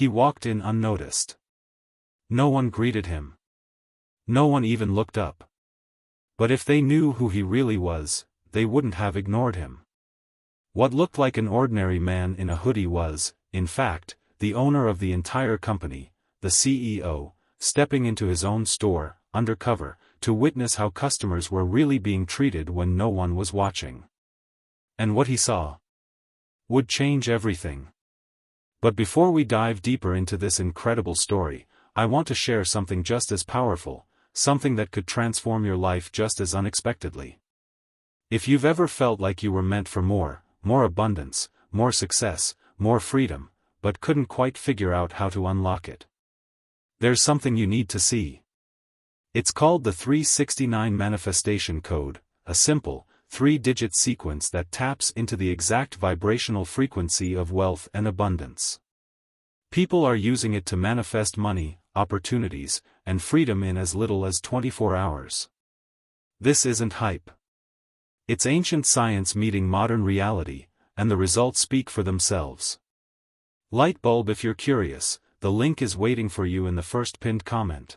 He walked in unnoticed. No one greeted him. No one even looked up. But if they knew who he really was, they wouldn't have ignored him. What looked like an ordinary man in a hoodie was, in fact, the owner of the entire company, the CEO, stepping into his own store, Undercover, to witness how customers were really being treated when no one was watching. And what he saw would change everything. But before we dive deeper into this incredible story, I want to share something just as powerful, something that could transform your life just as unexpectedly. If you've ever felt like you were meant for more abundance, more success, more freedom, but couldn't quite figure out how to unlock it, there's something you need to see. It's called the 369 Manifestation Code, a simple, 3-digit sequence that taps into the exact vibrational frequency of wealth and abundance. People are using it to manifest money, opportunities, and freedom in as little as 24 hours. This isn't hype. It's ancient science meeting modern reality, and the results speak for themselves. Light bulb if you're curious, the link is waiting for you in the first pinned comment.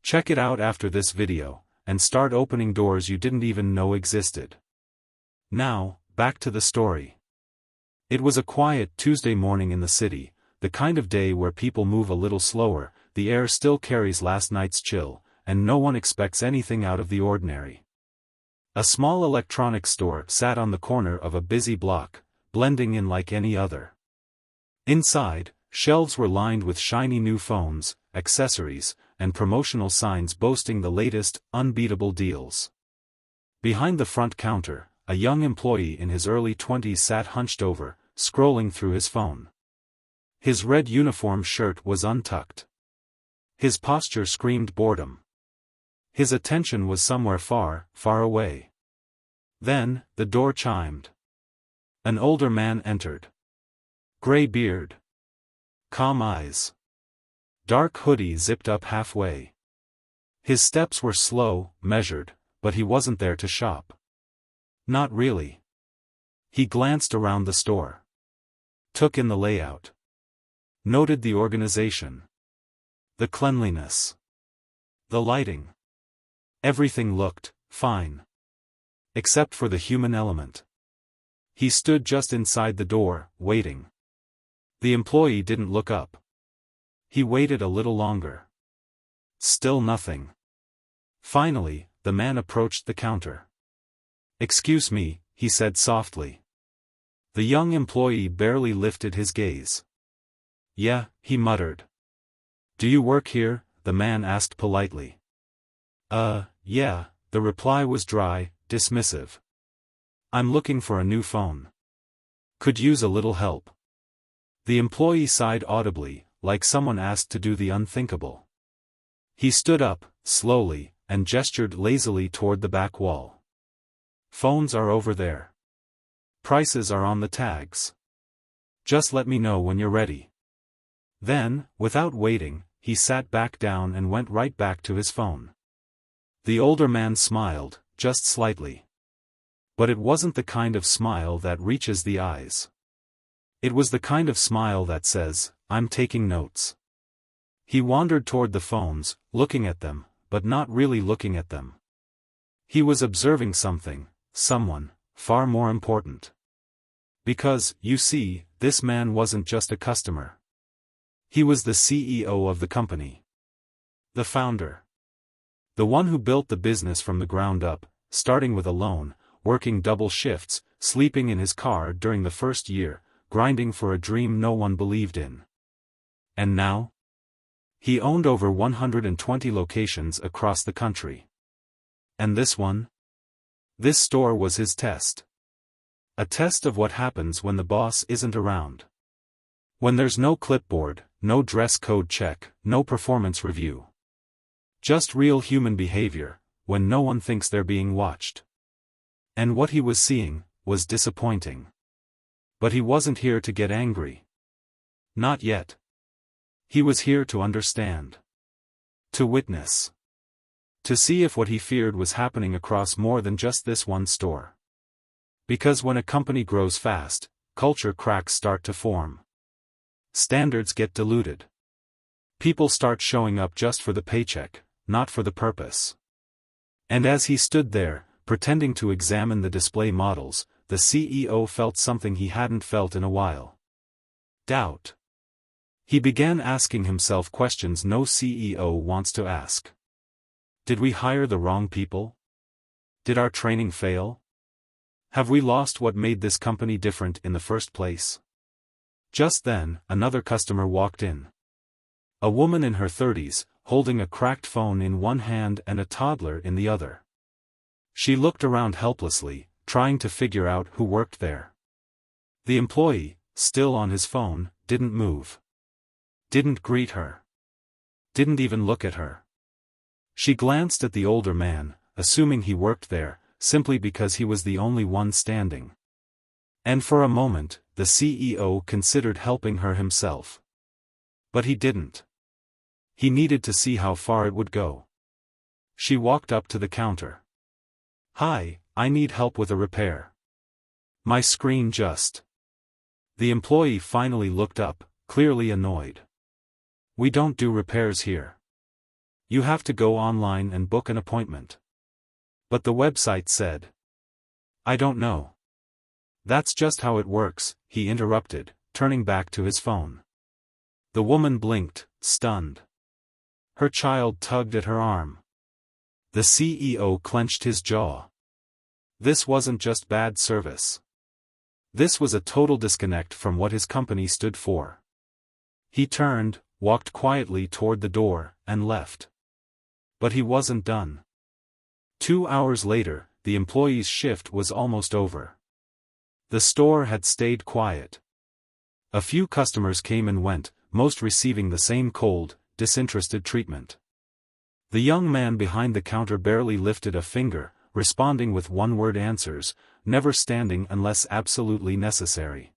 Check it out after this video, and start opening doors you didn't even know existed. Now, back to the story. It was a quiet Tuesday morning in the city, the kind of day where people move a little slower, the air still carries last night's chill, and no one expects anything out of the ordinary. A small electronics store sat on the corner of a busy block, blending in like any other. Inside, shelves were lined with shiny new phones, accessories, and promotional signs boasting the latest, unbeatable deals. Behind the front counter, a young employee in his early 20s sat hunched over, scrolling through his phone. His red uniform shirt was untucked. His posture screamed boredom. His attention was somewhere far, far away. Then, the door chimed. An older man entered. Gray beard. Calm eyes. Dark hoodie zipped up halfway. His steps were slow, measured, but he wasn't there to shop. Not really. He glanced around the store. Took in the layout. Noted the organization. The cleanliness. The lighting. Everything looked fine. Except for the human element. He stood just inside the door, waiting. The employee didn't look up. He waited a little longer. Still nothing. Finally, the man approached the counter. "Excuse me," he said softly. The young employee barely lifted his gaze. "Yeah," he muttered. "Do you work here?" the man asked politely. Yeah," the reply was dry, dismissive. "I'm looking for a new phone. Could use a little help." The employee sighed audibly, like someone asked to do the unthinkable. He stood up, slowly, and gestured lazily toward the back wall. "Phones are over there. Prices are on the tags. Just let me know when you're ready." Then, without waiting, he sat back down and went right back to his phone. The older man smiled, just slightly. But it wasn't the kind of smile that reaches the eyes. It was the kind of smile that says, "I'm taking notes." He wandered toward the phones, looking at them, but not really looking at them. He was observing something, someone, far more important. Because, you see, this man wasn't just a customer. He was the CEO of the company. The founder. The one who built the business from the ground up, starting with a loan, working double shifts, sleeping in his car during the first year, grinding for a dream no one believed in. And now? He owned over 120 locations across the country. And this one? This store was his test. A test of what happens when the boss isn't around. When there's no clipboard, no dress code check, no performance review. Just real human behavior, when no one thinks they're being watched. And what he was seeing was disappointing. But he wasn't here to get angry. Not yet. He was here to understand. To witness. To see if what he feared was happening across more than just this one store. Because when a company grows fast, culture cracks start to form. Standards get diluted. People start showing up just for the paycheck, not for the purpose. And as he stood there, pretending to examine the display models, the CEO felt something he hadn't felt in a while. Doubt. He began asking himself questions no CEO wants to ask. Did we hire the wrong people? Did our training fail? Have we lost what made this company different in the first place? Just then, another customer walked in. A woman in her 30s, holding a cracked phone in one hand and a toddler in the other. She looked around helplessly, trying to figure out who worked there. The employee, still on his phone, didn't move. Didn't greet her. Didn't even look at her. She glanced at the older man, assuming he worked there, simply because he was the only one standing. And for a moment, the CEO considered helping her himself. But he didn't. He needed to see how far it would go. She walked up to the counter. "Hi, I need help with a repair. My screen just..." The employee finally looked up, clearly annoyed. "We don't do repairs here. You have to go online and book an appointment." "But the website said..." "I don't know." "That's just how it works," he interrupted, turning back to his phone. The woman blinked, stunned. Her child tugged at her arm. The CEO clenched his jaw. This wasn't just bad service. This was a total disconnect from what his company stood for. He turned, walked quietly toward the door, and left. But he wasn't done. 2 hours later, the employee's shift was almost over. The store had stayed quiet. A few customers came and went, most receiving the same cold, disinterested treatment. The young man behind the counter barely lifted a finger, responding with one-word answers, never standing unless absolutely necessary.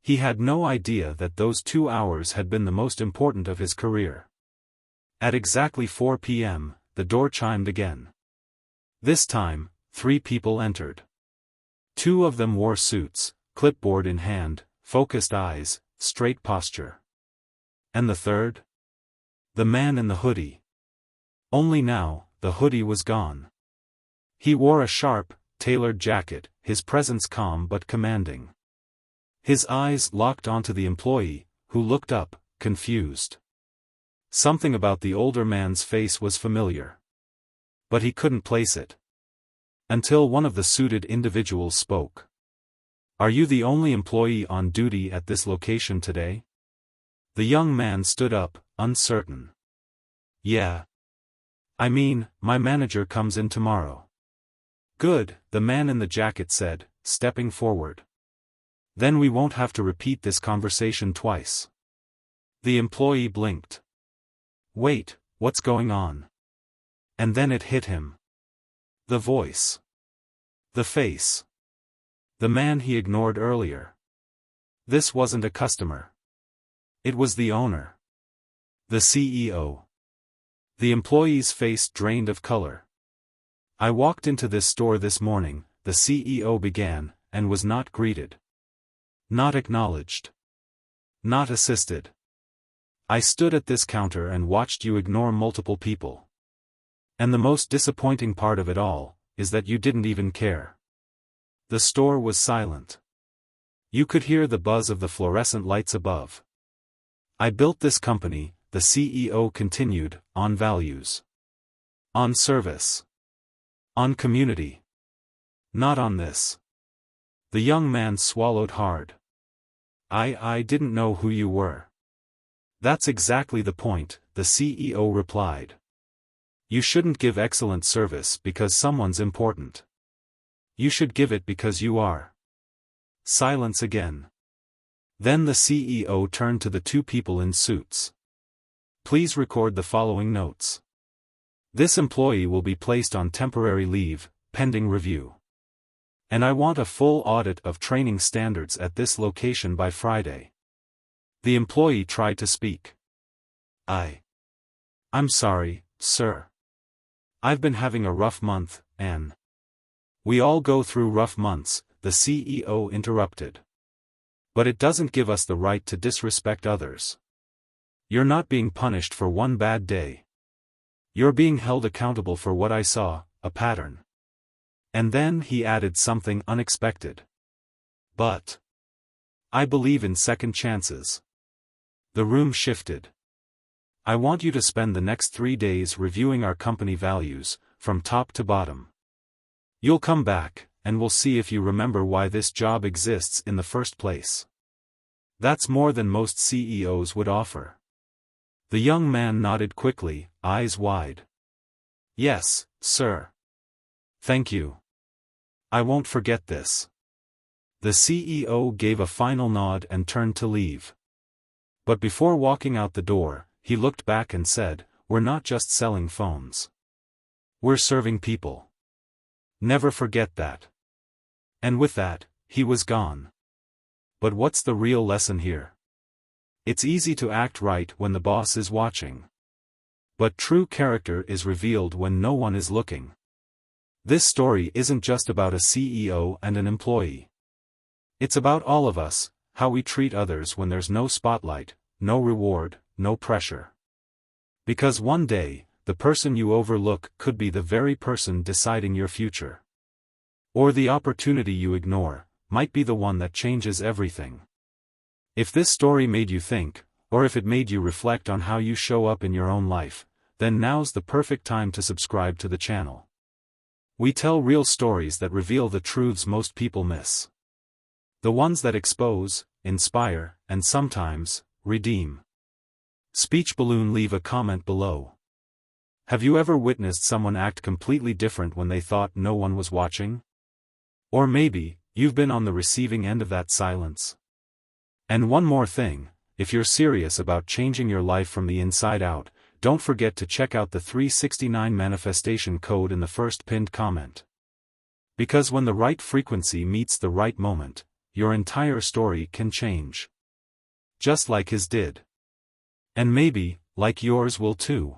He had no idea that those 2 hours had been the most important of his career. At exactly 4 p.m., the door chimed again. This time, 3 people entered. 2 of them wore suits, clipboard in hand, focused eyes, straight posture. And the third? The man in the hoodie. Only now, the hoodie was gone. He wore a sharp, tailored jacket, his presence calm but commanding. His eyes locked onto the employee, who looked up, confused. Something about the older man's face was familiar. But he couldn't place it. Until one of the suited individuals spoke. "Are you the only employee on duty at this location today?" The young man stood up, uncertain. "Yeah. I mean, my manager comes in tomorrow." "Good," the man in the jacket said, stepping forward. "Then we won't have to repeat this conversation twice." The employee blinked. "Wait, what's going on?" And then it hit him. The voice. The face. The man he ignored earlier. This wasn't a customer. It was the owner. The CEO. The employee's face drained of color. "I walked into this store this morning," the CEO began, "and was not greeted. Not acknowledged. Not assisted. I stood at this counter and watched you ignore multiple people. And the most disappointing part of it all, is that you didn't even care." The store was silent. You could hear the buzz of the fluorescent lights above. "I built this company," the CEO continued, "on values. On service. On community. Not on this." The young man swallowed hard. I didn't know who you were." "That's exactly the point," the CEO replied. "You shouldn't give excellent service because someone's important. You should give it because you are." Silence again. Then the CEO turned to the 2 people in suits. "Please record the following notes. This employee will be placed on temporary leave, pending review. And I want a full audit of training standards at this location by Friday." The employee tried to speak. I'm sorry, sir. I've been having a rough month, and..." "We all go through rough months," the CEO interrupted. But it doesn't give us the right to disrespect others. You're not being punished for one bad day. You're being held accountable for what I saw, a pattern. And then he added something unexpected. But I believe in second chances. The room shifted. I want you to spend the next 3 days reviewing our company values, from top to bottom. You'll come back, and we'll see if you remember why this job exists in the first place. That's more than most CEOs would offer. The young man nodded quickly, eyes wide. Yes, sir. Thank you. I won't forget this. The CEO gave a final nod and turned to leave. But before walking out the door, he looked back and said, "We're not just selling phones. We're serving people. Never forget that." And with that, he was gone. But what's the real lesson here? It's easy to act right when the boss is watching. But true character is revealed when no one is looking. This story isn't just about a CEO and an employee. It's about all of us, how we treat others when there's no spotlight, no reward, no pressure. Because one day, the person you overlook could be the very person deciding your future. Or the opportunity you ignore might be the one that changes everything. If this story made you think, or if it made you reflect on how you show up in your own life, then now's the perfect time to subscribe to the channel. We tell real stories that reveal the truths most people miss. The ones that expose, inspire, and sometimes, redeem. Speech Balloon, leave a comment below. Have you ever witnessed someone act completely different when they thought no one was watching? Or maybe, you've been on the receiving end of that silence. And one more thing, if you're serious about changing your life from the inside out, don't forget to check out the 369 manifestation code in the first pinned comment. Because when the right frequency meets the right moment, your entire story can change. Just like his did. And maybe, like yours will too.